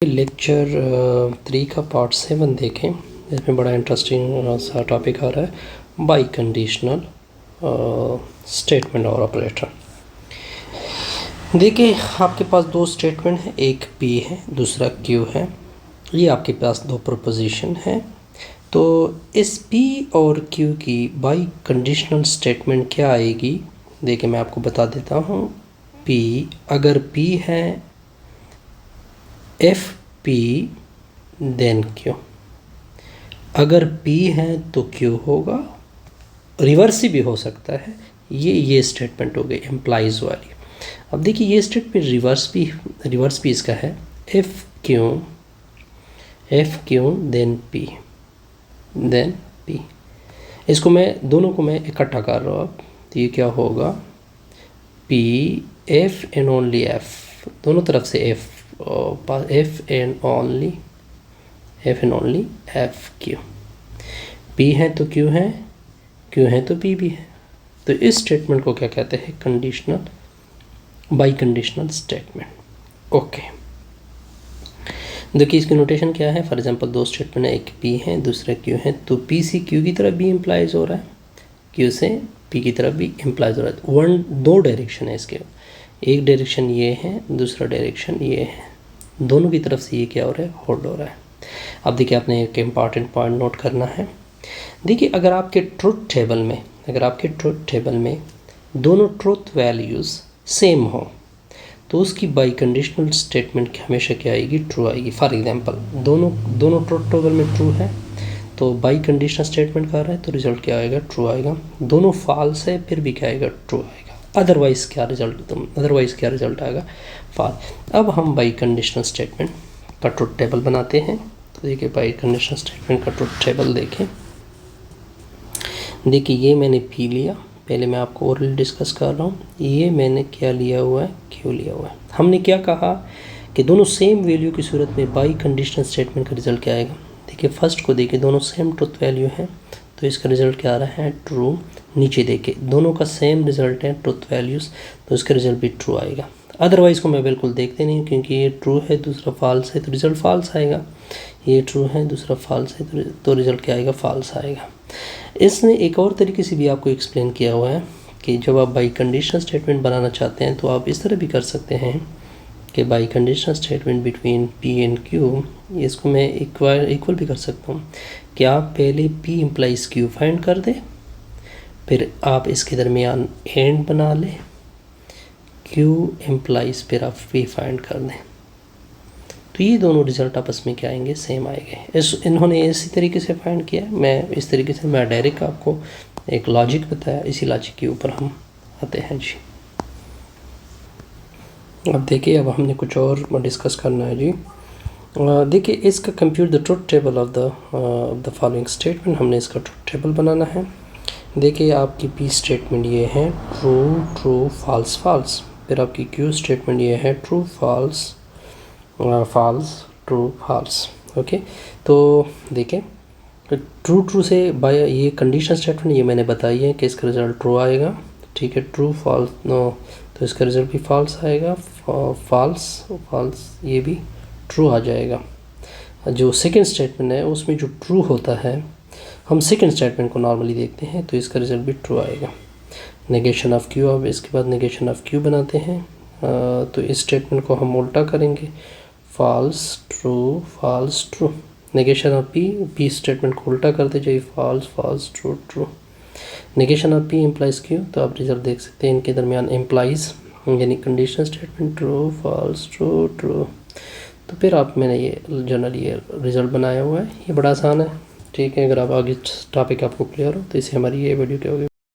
Lecture 3 का part 7 देखें। इसमें बड़ा इंटरेस्टिंग सा टॉपिक आ रहा है, बाई कंडीशनल स्टेटमेंट और ऑपरेटर। देखिए आपके पास दो स्टेटमेंट है, एक P है दूसरा Q है। ये आपके पास दो प्रोपोजिशन है। तो इस P और Q की बाई कंडीशनल स्टेटमेंट क्या आएगी, देखिए मैं आपको बता देता हूँ। P अगर P है एफ पी देन क्यू, अगर P है तो Q होगा, रिवर्स भी हो सकता है। ये स्टेटमेंट हो गई एम्प्लाइज वाली। अब देखिए ये स्टेटमेंट रिवर्स भी इसका है, एफ क्यू देन P। इसको मैं दोनों को मैं इकट्ठा कर रहा हूँ। अब तो ये क्या होगा, P F and only F, दोनों तरफ से F and only F Q. P है तो Q है, Q है तो P भी है। तो इस स्टेटमेंट को क्या कहते हैं, conditional by conditional statement. Okay, देखिए इसकी नोटेशन क्या है। फॉर एग्जांपल दो स्टेटमेंट है, एक P है दूसरा Q है, तो P से Q की तरफ भी इम्प्लाइज हो रहा है, Q से P की तरफ भी इम्प्लाइज हो रहा है। दो डायरेक्शन है इसके, एक डायरेक्शन ये है दूसरा डायरेक्शन ये है, दोनों की तरफ से ये क्या हो रहा है, होल्ड हो रहा है। अब देखिए आपने एक इम्पॉर्टेंट पॉइंट नोट करना है। देखिए अगर आपके ट्रुथ टेबल में दोनों ट्रुथ वैल्यूज़ सेम हो तो उसकी बाई कंडीशनल स्टेटमेंट हमेशा क्या आएगी, ट्रू आएगी। फॉर एग्जांपल दोनों ट्रुथ टेबल में ट्रू है तो बाई कंडीशनल स्टेटमेंट कर रहा है तो रिजल्ट क्या आएगा, ट्रू आएगा। दोनों फॉल्स है फिर भी क्या आएगा, ट्रू आएगा। अदरवाइज़ क्या रिजल्ट आएगा, फॉल्स। अब हम बाई कंडीशनल स्टेटमेंट का ट्रुथ टेबल बनाते हैं। तो देखिए बाई कंडीशनल स्टेटमेंट का ट्रुथ टेबल देखें। देखिए ये मैंने P लिया, पहले मैं आपको ओरली डिस्कस कर रहा हूँ। ये मैंने क्या लिया हुआ है, Q लिया हुआ है। हमने क्या कहा कि दोनों सेम वैल्यू की सूरत में बाई कंडीशनल स्टेटमेंट का रिजल्ट क्या आएगा। देखिए फर्स्ट को देखिए दोनों सेम ट्रुथ वैल्यू है तो इसका रिजल्ट क्या आ रहा है, ट्रू। नीचे देखिए दोनों का सेम रिजल्ट है ट्रुथ वैल्यूज़, तो इसका रिजल्ट भी ट्रू आएगा। अदरवाइज़ को मैं बिल्कुल देखते नहीं, क्योंकि ये ट्रू है दूसरा फॉल्स है तो रिजल्ट फॉल्स आएगा। ये ट्रू है दूसरा फॉल्स है तो रिजल्ट क्या आएगा, फॉल्स आएगा। इसने एक और तरीके से भी आपको एक्सप्लेन किया हुआ है कि जब आप बाई कंडीशनल स्टेटमेंट बनाना चाहते हैं तो आप इस तरह भी कर सकते हैं कि by conditional statement between P and Q, इसको मैं इक्वल भी कर सकता हूँ कि आप पहले P इम्प्लाइज Q फाइंड कर दें, फिर आप इसके दरमियान एंड बना लें, Q इम्प्लाइज फिर आप P फाइंड कर दें, तो ये दोनों रिजल्ट आपस में क्या आएंगे, सेम आएंगे। इन्होंने इसी तरीके से फाइंड किया, मैं इस तरीके से मैं डायरेक्ट आपको एक लॉजिक बताया, इसी लॉजिक के ऊपर हम आते हैं जी। अब देखिए अब हमने कुछ और डिस्कस करना है जी। देखिए इसका compute the truth table of the following statement, हमने इसका ट्रुथ टेबल बनाना है। देखिए आपकी P स्टेटमेंट ये है ट्रू फॉल्स फॉल्स, फिर आपकी Q स्टेटमेंट ये है true false true false. Okay, तो देखिए ट्रू से बाय ये कंडीशनल स्टेटमेंट ये मैंने बताई है कि इसका रिजल्ट ट्रू आएगा, ठीक है। ट्रू फॉल्स नो तो इसका रिजल्ट भी फॉल्स आएगा, फॉल्स ये भी ट्रू आ जाएगा। जो सेकंड स्टेटमेंट है उसमें जो ट्रू होता है, हम सेकंड स्टेटमेंट को नॉर्मली देखते हैं तो इसका रिजल्ट भी ट्रू आएगा। नेगेशन ऑफ Q, अब इसके बाद नेगेशन ऑफ Q बनाते हैं। तो इस स्टेटमेंट को हम उल्टा करेंगे, false true. Negation of P statement को उल्टा करते जाइए, false true. Negation of P implies Q, तो आप रिजल्ट देख सकते हैं इनके दरमियान इम्प्लाइज यानी conditional statement true false true. तो फिर आप मैंने ये जनरल ये रिजल्ट बनाया हुआ है, ये बड़ा आसान है, ठीक है। अगर आप आगे टॉपिक आपको क्लियर हो तो इससे हमारी ये वीडियो क्या होगी।